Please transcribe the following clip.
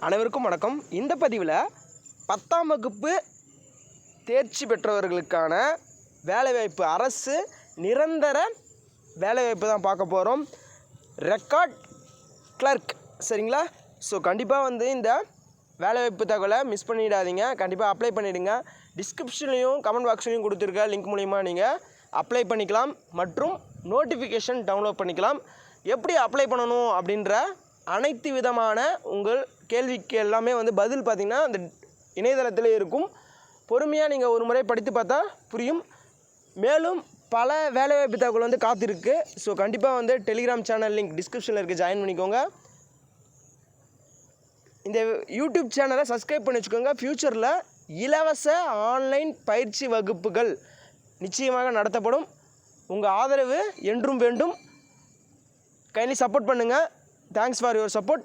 அனைவருக்கும் வணக்கம். இந்த பதிவில் 10ஆம் வகுப்பு தேர்ச்சி பெற்றவர்களுக்கான வேலைவாய்ப்பு, அரசு நிரந்தர வேலைவாய்ப்பு தான் பார்க்க போகிறோம். ரெக்கார்ட் கிளர்க், சரிங்களா? ஸோ கண்டிப்பாக இந்த வேலைவாய்ப்பு தகவலை மிஸ் பண்ணிடாதீங்க. கண்டிப்பாக அப்ளை பண்ணிவிடுங்க. டிஸ்கிரிப்ஷன்லேயும் கமெண்ட் பாக்ஸ்லேயும் கொடுத்துருக்க லிங்க் மூலிமா நீங்கள் அப்ளை பண்ணிக்கலாம் மற்றும் நோட்டிஃபிகேஷன் டவுன்லோட் பண்ணிக்கலாம். எப்படி அப்ளை பண்ணணும் அப்படின்ற அனைத்து விதமான உங்கள் கேள்விக்கு எல்லாமே பதில் பார்த்திங்கன்னா அந்த இணையதளத்தில் இருக்கும். பொறுமையாக நீங்கள் ஒரு முறை படித்து பார்த்தா புரியும். மேலும் பல வேலைவாய்ப்பு தகவல் காத்திருக்கு. ஸோ கண்டிப்பாக டெலிகிராம் சேனல் லிங்க் டிஸ்கிரிப்ஷனில் இருக்குது, ஜாயின் பண்ணிக்கோங்க. இந்த யூடியூப் சேனலை சப்ஸ்கிரைப் பண்ணி வச்சுக்கோங்க. ஃப்யூச்சரில் இலவச ஆன்லைன் பயிற்சி வகுப்புகள் நிச்சயமாக நடத்தப்படும். உங்கள் ஆதரவு என்றும் வேண்டும். கைண்ட்லி சப்போர்ட் பண்ணுங்கள். Thanks for your support.